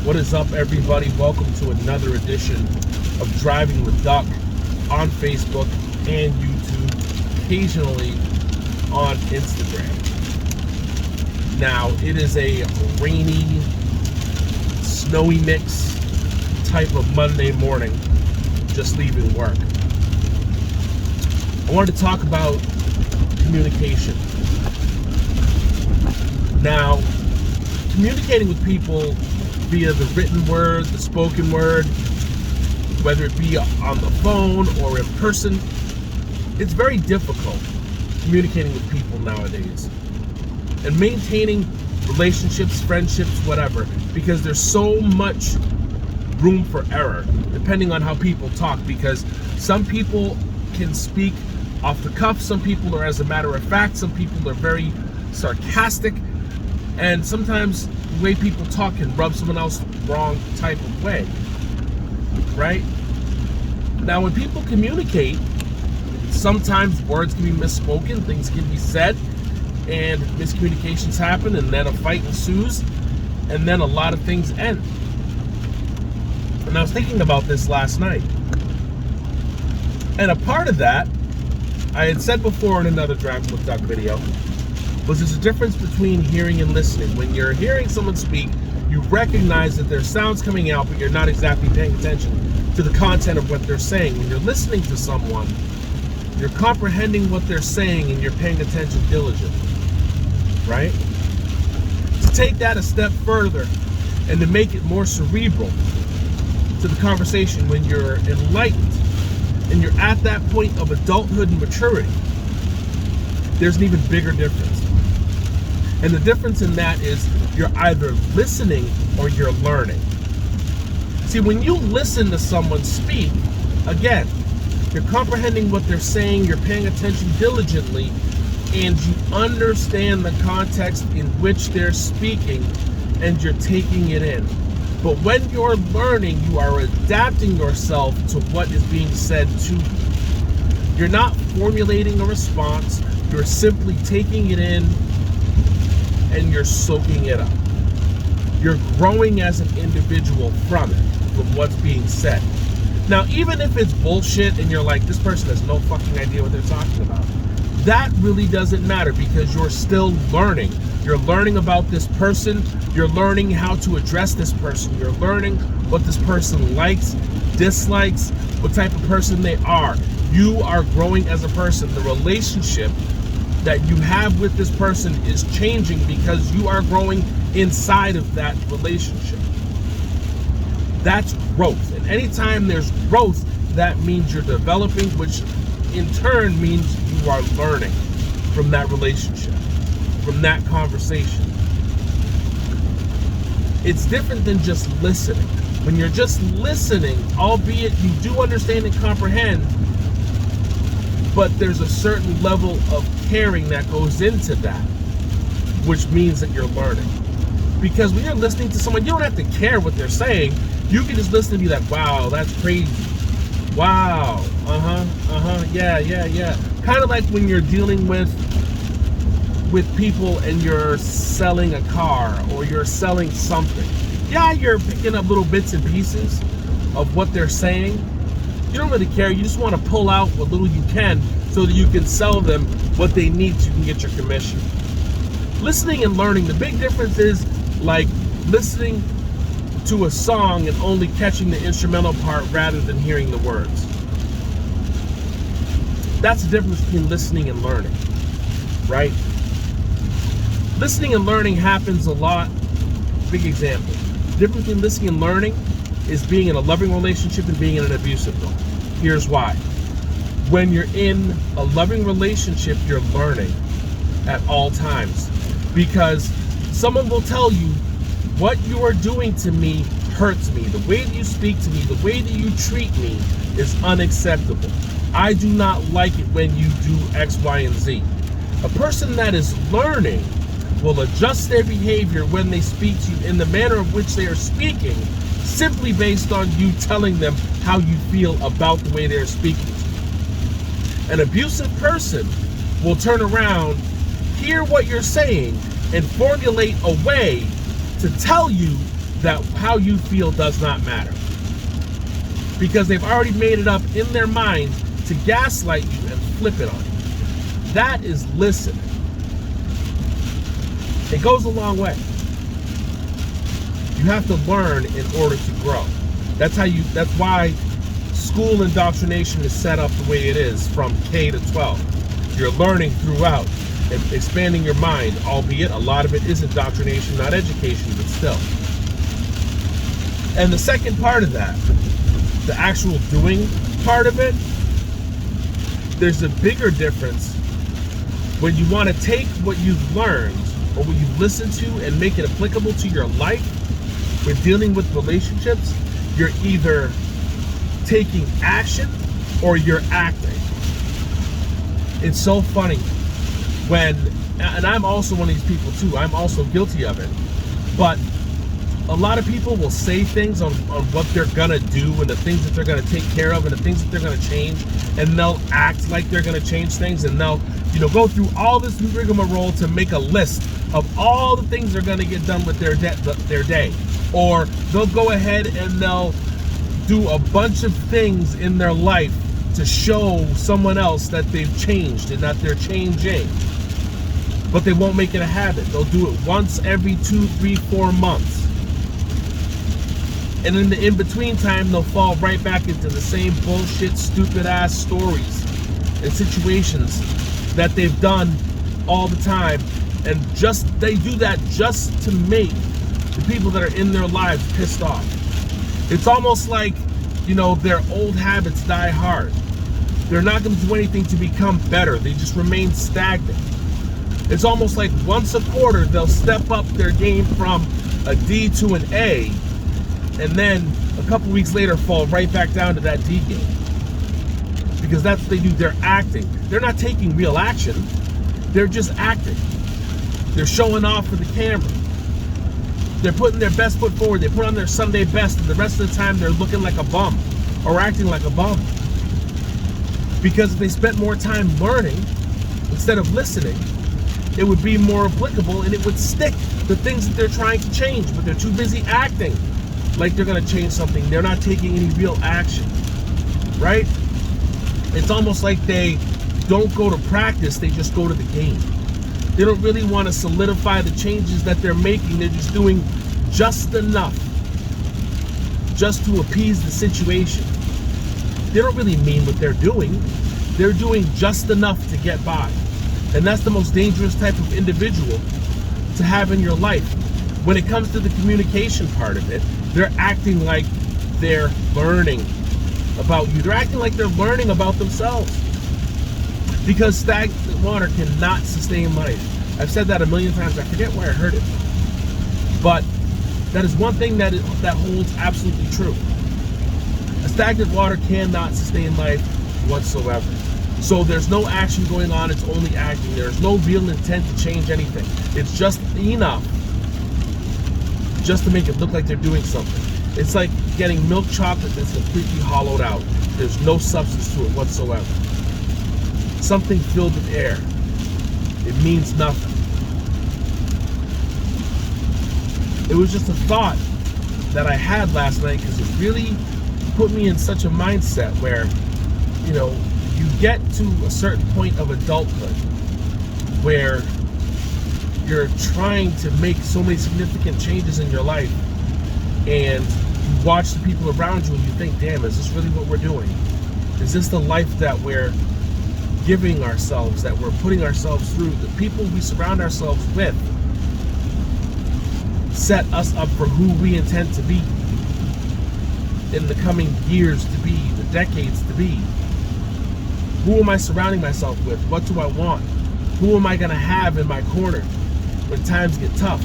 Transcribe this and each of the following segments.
What is up, everybody? Welcome to another edition of Driving with Duck on Facebook and YouTube, occasionally on Instagram. Now, it is a rainy, snowy mix type of Monday morning, just leaving work. I wanted to talk about communication. Now, communicating with people via the written word, the spoken word, whether it be on the phone or in person, it's very difficult communicating with people nowadays and maintaining relationships, friendships, whatever, because there's so much room for error depending on how people talk, because some people can speak off the cuff, some people are as a matter of fact, some people are very sarcastic, and sometimes the way people talk can rub someone else the wrong type of way, right? Now, when people communicate, sometimes words can be misspoken, things can be said, and miscommunications happen, and then a fight ensues, and then a lot of things end. And I was thinking about this last night. And a part of that, I had said before in another Drivin with Duck video, was there's a difference between hearing and listening. When you're hearing someone speak, you recognize that there's sounds coming out, but you're not exactly paying attention to the content of what they're saying. When you're listening to someone, you're comprehending what they're saying and you're paying attention diligently, right? To take that a step further and to make it more cerebral to the conversation, when you're enlightened and you're at that point of adulthood and maturity, there's an even bigger difference. And the difference in that is you're either listening or you're learning. See, when you listen to someone speak, again, you're comprehending what they're saying, you're paying attention diligently, and you understand the context in which they're speaking, and you're taking it in. But when you're learning, you are adapting yourself to what is being said to you. You're not formulating a response, you're simply taking it in and you're soaking it up. You're growing as an individual from it, from what's being said. Now, even if it's bullshit and you're like, this person has no fucking idea what they're talking about, that really doesn't matter, because you're still learning. You're learning about this person. You're learning how to address this person. You're learning what this person likes, dislikes, what type of person they are. You are growing as a person. The relationship that you have with this person is changing because you are growing inside of that relationship. That's growth. And anytime there's growth, that means you're developing, which in turn means you are learning from that relationship, from that conversation. It's different than just listening. When you're just listening, albeit you do understand and comprehend, but there's a certain level of caring that goes into that, which means that you're learning. Because when you're listening to someone, you don't have to care what they're saying. You can just listen and be like, wow, that's crazy. Wow, yeah. Kind of like when you're dealing with people and you're selling a car or you're selling something. Yeah, you're picking up little bits and pieces of what they're saying. You don't really care. You just want to pull out what little you can so that you can sell them what they need so you can get your commission. Listening and learning, the big difference is like listening to a song and only catching the instrumental part rather than hearing the words. That's the difference between listening and learning, right? Listening and learning happens a lot. Big example. The difference between listening and learning is being in a loving relationship and being in an abusive one. Here's why. When you're in a loving relationship, you're learning at all times, because someone will tell you, what you are doing to me hurts me. The way that you speak to me, the way that you treat me is unacceptable. I do not like it when you do X, Y, and Z. A person that is learning will adjust their behavior when they speak to you in the manner of which they are speaking, simply based on you telling them how you feel about the way they're speaking to you. An abusive person will turn around, hear what you're saying, and formulate a way to tell you that how you feel does not matter. Because they've already made it up in their mind to gaslight you and flip it on you. That is listening. It goes a long way. You have to learn in order to grow. That's why school indoctrination is set up the way it is from K to 12. You're learning throughout and expanding your mind, albeit a lot of it is indoctrination, not education, but still. And the second part of that, the actual doing part of it, there's a bigger difference when you want to take what you've learned or what you've listened to and make it applicable to your life. When dealing with relationships, you're either taking action or you're acting. It's so funny when, and I'm also one of these people too, I'm also guilty of it, but a lot of people will say things on what they're gonna do and the things that they're gonna take care of and the things that they're gonna change, and they'll act like they're gonna change things, and they'll go through all this rigmarole to make a list of all the things they're gonna get done with their day. Or they'll go ahead and they'll do a bunch of things in their life to show someone else that they've changed and that they're changing. But they won't make it a habit. They'll do it once every 2, 3, 4 months. And in the in-between time, they'll fall right back into the same bullshit, stupid-ass stories and situations that they've done all the time. And they do that just to make the people that are in their lives pissed off. It's almost like, their old habits die hard. They're not going to do anything to become better. They just remain stagnant. It's almost like once a quarter, they'll step up their game from a D to an A, and then a couple weeks later fall right back down to that D game. Because that's what they do. They're acting. They're not taking real action. They're just acting. They're showing off for the camera. They're putting their best foot forward. They put on their Sunday best, and the rest of the time they're looking like a bum or acting like a bum. Because if they spent more time learning instead of listening, it would be more applicable and it would stick, the things that they're trying to change, but they're too busy acting like they're going to change something. They're not taking any real action, right? It's almost like they don't go to practice, they just go to the game. They don't really want to solidify the changes that they're making. They're just doing just enough just to appease the situation. They don't really mean what they're doing. They're doing just enough to get by. And that's the most dangerous type of individual to have in your life. When it comes to the communication part of it, they're acting like they're learning about you. They're acting like they're learning about themselves. Because stagnant water cannot sustain life. I've said that a million times. I forget where I heard it. But that is one thing that holds absolutely true. A stagnant water cannot sustain life whatsoever. So there's no action going on. It's only acting. There's no real intent to change anything. It's just enough just to make it look like they're doing something. It's like getting milk chocolate that's completely hollowed out. There's no substance to it whatsoever. Something filled with air. It means nothing. It was just a thought that I had last night because it really put me in such a mindset where, you get to a certain point of adulthood where you're trying to make so many significant changes in your life, and you watch the people around you and you think, damn, is this really what we're doing? Is this the life that we're giving ourselves, that we're putting ourselves through? The people we surround ourselves with set us up for who we intend to be in the coming years to be, the decades to be. Who am I surrounding myself with? What do I want? Who am I going to have in my corner when times get tough?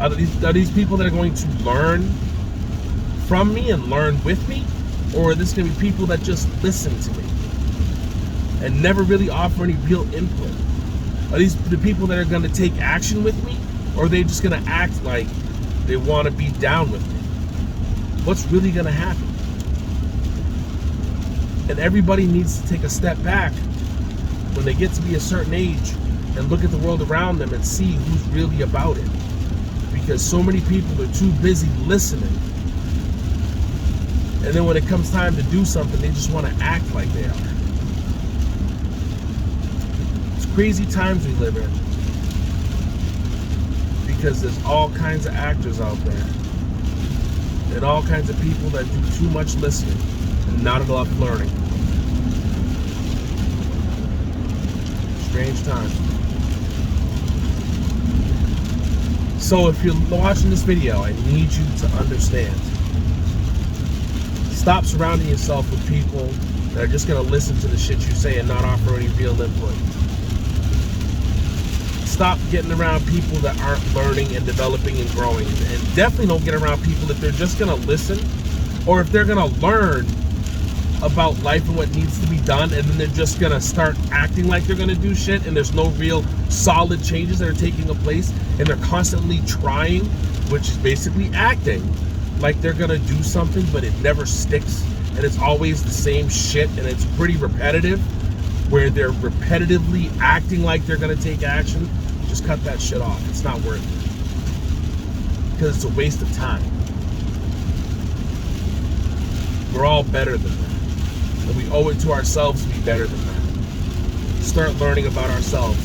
Are these people that are going to learn from me and learn with me? Or are this going to be people that just listen to me and never really offer any real input? Are these the people that are going to take action with me? Or are they just going to act like they want to be down with me? What's really going to happen? And everybody needs to take a step back when they get to be a certain age and look at the world around them and see who's really about it. because so many people are too busy listening. And then when it comes time to do something, they just want to act like they are. It's crazy times we live in, because there's all kinds of actors out there and all kinds of people that do too much listening and not enough learning. Strange times. So if you're watching this video, I need you to understand. Stop surrounding yourself with people that are just going to listen to the shit you say and not offer any real input. Stop getting around people that aren't learning and developing and growing. And definitely don't get around people if they're just going to listen, or if they're going to learn about life and what needs to be done, and then they're just going to start acting like they're going to do shit, and there's no real solid changes that are taking place, and they're constantly trying, which is basically acting like they're going to do something, but it never sticks, and it's always the same shit, and it's pretty repetitive, where they're repetitively acting like they're going to take action. Just cut that shit off. It's not worth it, because it's a waste of time. We're all better than that, and we owe it to ourselves to be better than that. Start learning about ourselves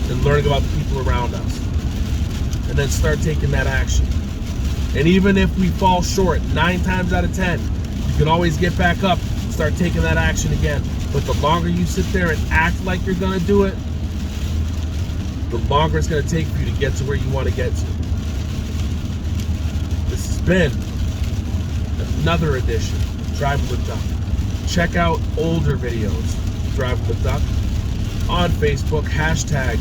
and learning about the people around us, and then start taking that action. And even if we fall short 9 times out of 10, you can always get back up and start taking that action again. But the longer you sit there and act like you're going to do it, the longer it's going to take for you to get to where you want to get to. This has been another edition of Drivin with Duck. Check out older videos of Drivin with Duck on Facebook, hashtag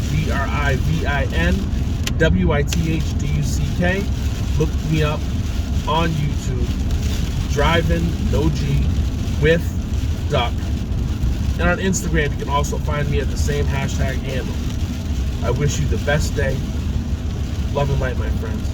DRIVINWITHDUCK. Look me up on YouTube, Drivin, no G, with Duck. And on Instagram, you can also find me at the same hashtag handle. I wish you the best day. Love and light, my friends.